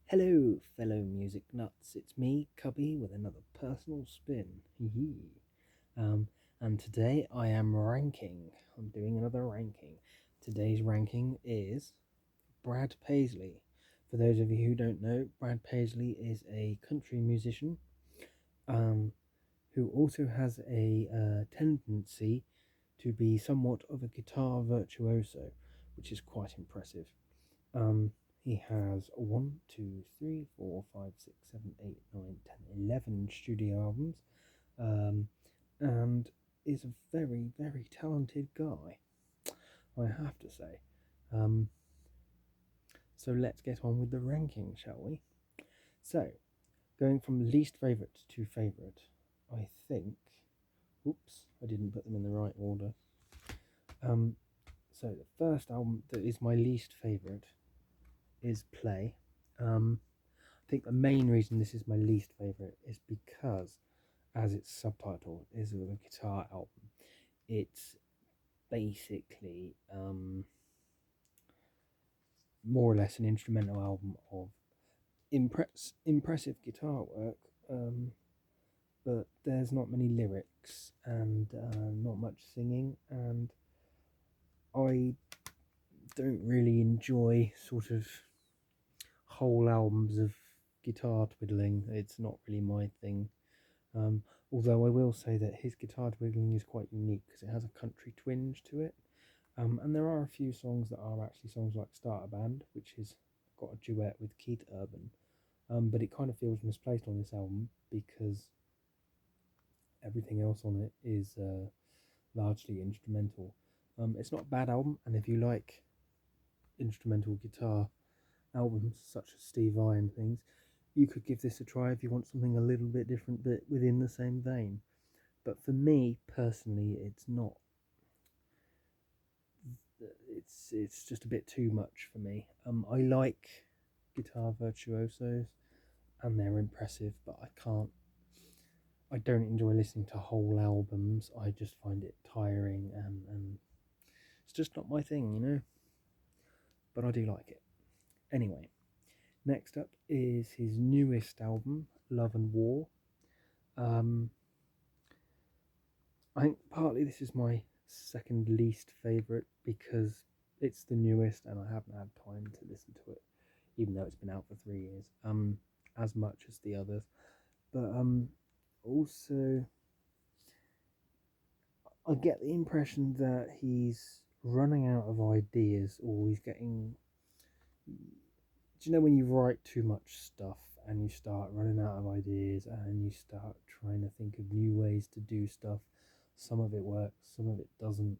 Hello, fellow music nuts. It's me, Cubby, with another personal spin. Hee um, and today I am ranking. I'm doing another ranking. Today's ranking is Brad Paisley. For those of you who don't know, Brad Paisley is a country musician um, who also has a tendency to be somewhat of a guitar virtuoso, which is quite impressive. He has 11 studio albums, and is a very, very talented guy, I have to say. Um, so let's get on with the ranking, shall we? So, going from least favourite to favourite, I think. Oops, I didn't put them in the right order. So the first album that is my least favourite is Play. I think the main reason this is my least favourite is because, as its subtitle is, a guitar album. It's basically more or less an instrumental album of impressive guitar work, but there's not many lyrics and not much singing, and I don't really enjoy sort of whole albums of guitar twiddling. It's not really my thing. Although I will say that his guitar twiddling is quite unique because it has a country twinge to it. And there are a few songs that are actually songs like Starter Band, which has got a duet with Keith Urban. But it kind of feels misplaced on this album because everything else on it is largely instrumental. It's not a bad album, and if you like instrumental guitar albums such as Steve Vai and things, you could give this a try if you want something a little bit different but within the same vein. But for me personally, it's not. It's just a bit too much for me. I like guitar virtuosos, and they're impressive, but I don't enjoy listening to whole albums. I just find it tiring, and it's just not my thing, you know. But I do like it. Anyway, next up is his newest album, Love and War. I think partly this is my second least favourite because it's the newest and I haven't had time to listen to it, even though it's been out for 3 years, as much as the others. But also, I get the impression that he's running out of ideas, or he's getting. Do you know when you write too much stuff and you start running out of ideas and you start trying to think of new ways to do stuff? Some of it works, some of it doesn't,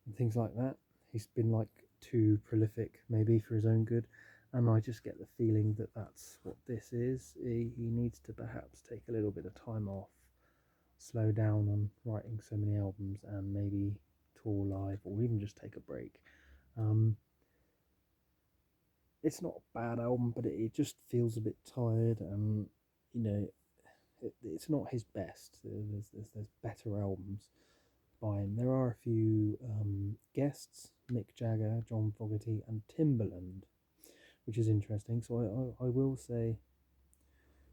and things like that. He's been like too prolific, maybe for his own good, and I just get the feeling that that's what this is. He needs to perhaps take a little bit of time off, slow down on writing so many albums, and maybe tour live or even just take a break. It's not a bad album, but it just feels a bit tired, and you know, it's not his best. There's better albums by him. There are a few guests: Mick Jagger, John Fogerty, and Timbaland, which is interesting. So I will say,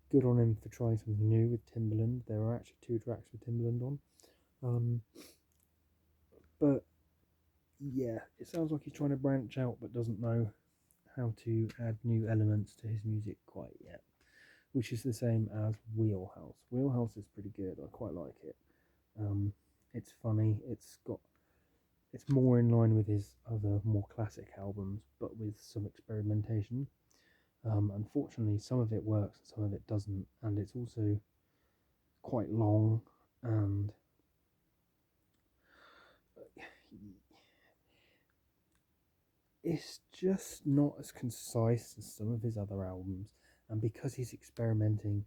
good on him for trying something new with Timbaland. There are actually 2 tracks with Timbaland on. But yeah, it sounds like he's trying to branch out, but doesn't know how to add new elements to his music quite yet, which is the same as Wheelhouse. Wheelhouse is pretty good. I quite like it. It's funny. It's more in line with his other more classic albums, but with some experimentation. Unfortunately, some of it works, some of it doesn't, and it's also quite long, and it's just not as concise as some of his other albums. And because he's experimenting,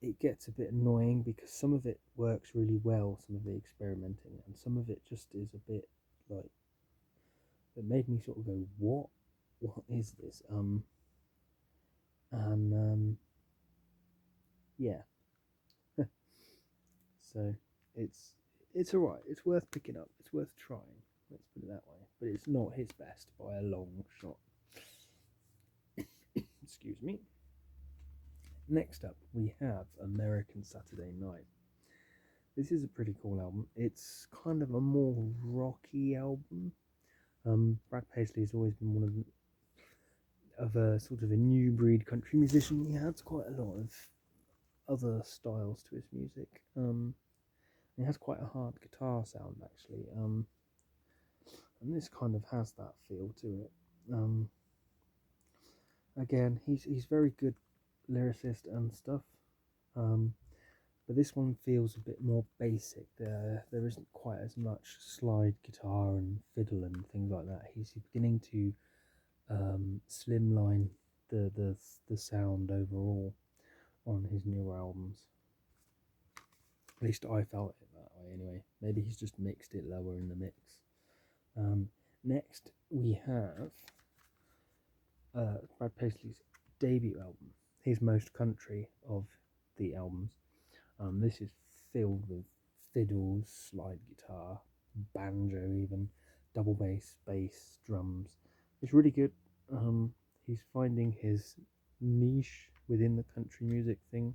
it gets a bit annoying because some of it works really well, some of the experimenting, and some of it just is a bit like, it made me sort of go, what is this? And yeah. So it's alright. It's worth picking up. It's worth trying. Let's put it that way. But it's not his best by a long shot. Excuse me. Next up, we have American Saturday Night. This is a pretty cool album. It's kind of a more rocky album. Brad Paisley's always been one of a sort of a new breed country musician. He has quite a lot of other styles to his music. He has quite a hard guitar sound actually. And this kind of has that feel to it. Again, he's very good lyricist and stuff. But this one feels a bit more basic. There isn't quite as much slide guitar and fiddle and things like that. He's beginning to slimline the sound overall on his newer albums. At least I felt it that way anyway. Maybe he's just mixed it lower in the mix. Next we have Brad Paisley's debut album, his most country of the albums. This is filled with fiddles, slide guitar, banjo even, double bass, drums. It's really good. He's finding his niche within the country music thing.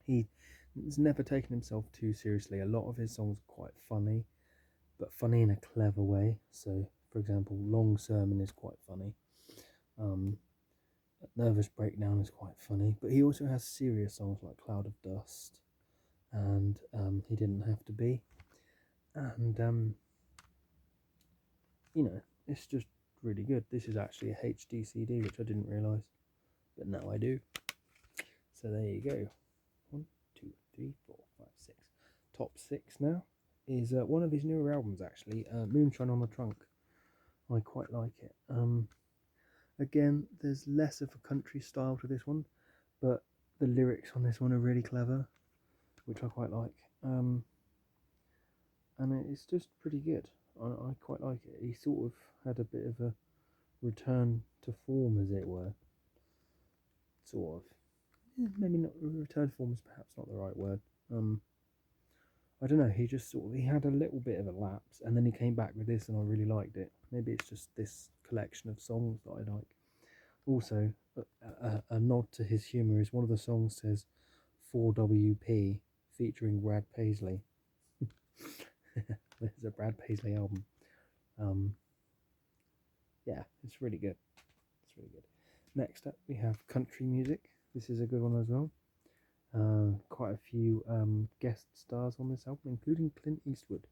He's never taken himself too seriously. A lot of his songs are quite funny, but funny in a clever way. So, for example, Long Sermon is quite funny. Nervous Breakdown is quite funny, but he also has serious songs like Cloud of Dust and He Didn't Have to Be, and it's just really good. This is actually a HD CD, which I didn't realise, but now I do. So there you go. 1, 2, 3, 4, 5, 6. Top 6 now is one of his newer albums actually, Moonshine on the Trunk. I quite like it. Again, there's less of a country style to this one, but the lyrics on this one are really clever, which I quite like. And it's just pretty good. I quite like it. He sort of had a bit of a return to form, as it were. Sort of. Maybe not return to form is perhaps not the right word. I don't know. He just he had a little bit of a lapse, and then he came back with this, and I really liked it. Maybe it's just this collection of songs that I like. Also, a nod to his humour is one of the songs says 4WP featuring Brad Paisley. This is a Brad Paisley album. Yeah, it's really good. It's really good. Next up, we have country music. This is a good one as well. Quite a few guest stars on this album, including Clint Eastwood.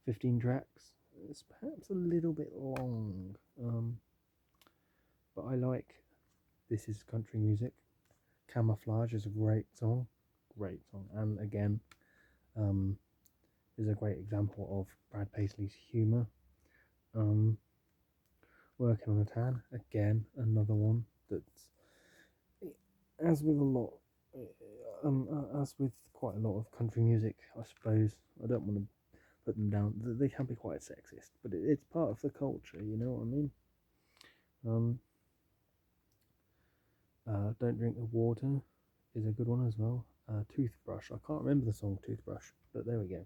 15 tracks. It's perhaps a little bit long, but I like This Is Country Music. Camouflage is a great song, and again, is a great example of Brad Paisley's humour. Working on a Tan, again, another one that's, as with quite a lot of country music, I suppose. I don't want to put them down. They can be quite sexist, but it's part of the culture. You know what I mean? Don't Drink the Water is a good one as well. Toothbrush. I can't remember the song Toothbrush, but there we go.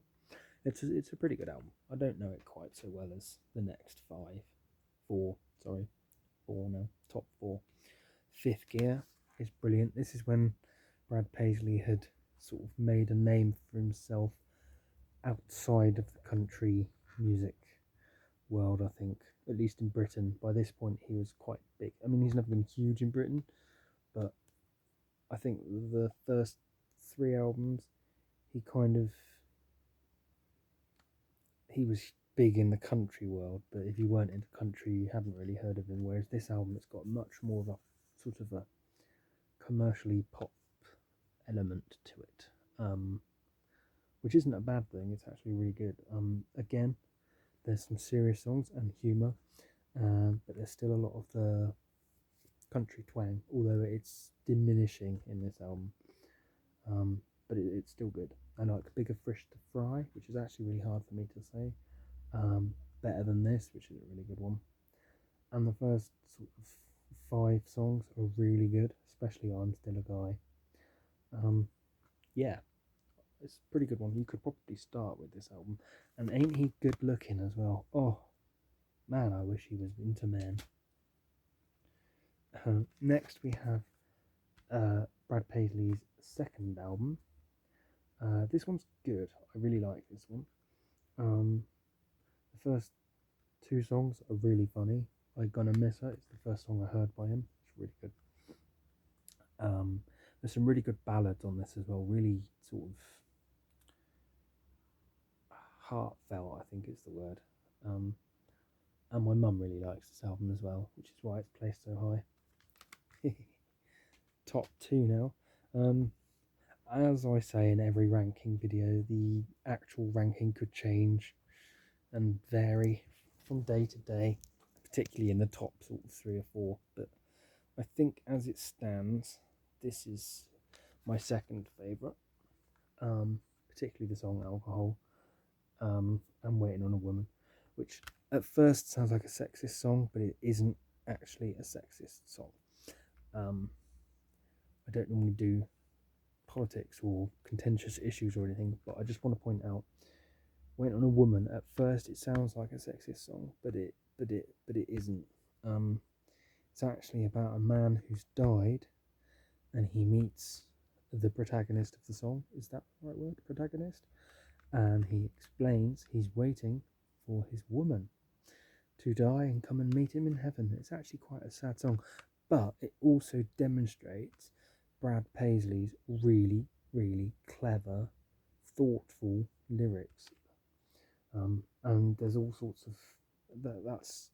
It's a pretty good album. I don't know it quite so well as the next four now. Top 4. Fifth Gear is brilliant. This is when Brad Paisley had sort of made a name for himself outside of the country music world, I think, at least in Britain. By this point he was quite big. I mean, he's never been huge in Britain, but I think the first 3 albums he was big in the country world, but if you weren't into country you hadn't really heard of him, whereas this album, it's got much more of a sort of a commercially pop element to it, which isn't a bad thing. It's actually really good. Again, there's some serious songs and humour, but there's still a lot of the country twang, although it's diminishing in this album, but it's still good. I like Bigger Fish to Fry, which is actually really hard for me to say. Better Than This, which is a really good one, and the first sort of 5 songs are really good, especially I'm Still a Guy. Yeah, it's a pretty good one. You could probably start with this album. And ain't he good looking as well? Oh man, I wish he was into men. Next we have Brad Paisley's second album. This one's good. I really like this one. The first two songs are really funny. I'm Gonna Miss Her. It's the first song I heard by him. It's really good. There's some really good ballads on this as well. Really sort of heartfelt, I think is the word. And my mum really likes this album as well, which is why it's placed so high. Top 2 now. As I say in every ranking video, the actual ranking could change and vary from day to day, particularly in the top sort of 3 or 4. But I think as it stands, this is my second favourite, particularly the song Alcohol, and Waiting on a Woman, which at first sounds like a sexist song, but it isn't actually a sexist song. I don't normally do politics or contentious issues or anything, but I just want to point out, Waiting on a Woman, at first it sounds like a sexist song, but it isn't. It's actually about a man who's died, and he meets the protagonist of the song. Is that the right word? Protagonist? And he explains he's waiting for his woman to die and come and meet him in heaven. It's actually quite a sad song, but it also demonstrates Brad Paisley's really, really clever, thoughtful lyrics. And there's all sorts of that's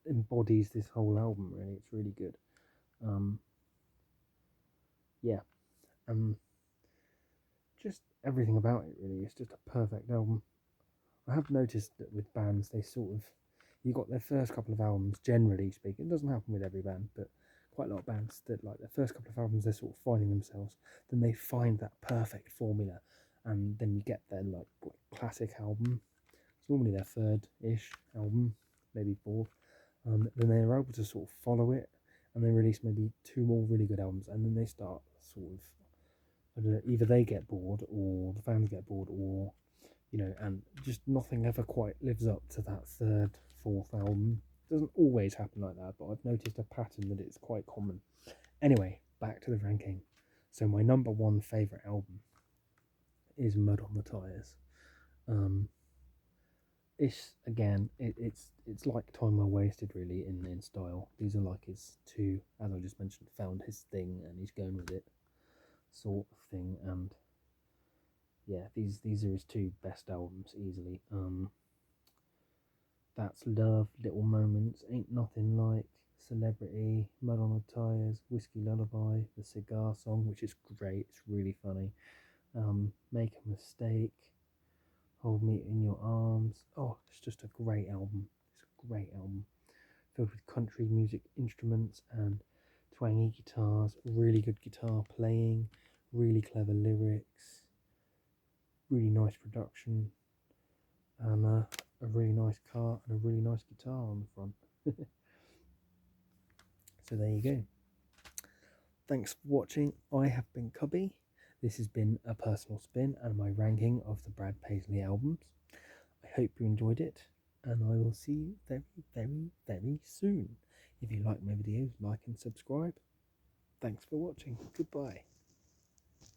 embodies this whole album. Really, it's really good. Just everything about it really. It's just a perfect album. I have noticed that with bands, they sort of, you got their first couple of albums, generally speaking. It doesn't happen with every band, but quite a lot of bands that like their first couple of albums, they're sort of finding themselves. Then they find that perfect formula, and then you get their like classic album. It's normally their third-ish album, maybe fourth. Then they're able to sort of follow it, and they release maybe 2 more really good albums, and then they start sort of, I don't know, either they get bored or the fans get bored, or and just nothing ever quite lives up to that third, fourth album. It doesn't always happen like that, but I've noticed a pattern that it's quite common. Anyway, back to the ranking. So my number 1 favourite album is Mud on the Tires. It's like Time Well Wasted really in style. These are like his 2, as I just mentioned, found his thing and he's going with it sort of thing. And yeah, these are his 2 best albums easily. That's Love, Little Moments, Ain't Nothing Like, Celebrity, Mud on the Tires, Whiskey Lullaby, The Cigar Song, which is great, it's really funny. Make a Mistake, Hold Me in Your Arms. Oh, it's just a great album. It's a great album, filled with country music instruments and twangy guitars, really good guitar playing, really clever lyrics, really nice production, and a really nice car and a really nice guitar on the front. So there you go. Thanks for watching. I have been Cubby. This has been a personal spin and my ranking of the Brad Paisley albums. I hope you enjoyed it, and I will see you very, very, very soon. If you like my videos, like and subscribe. Thanks for watching. Goodbye.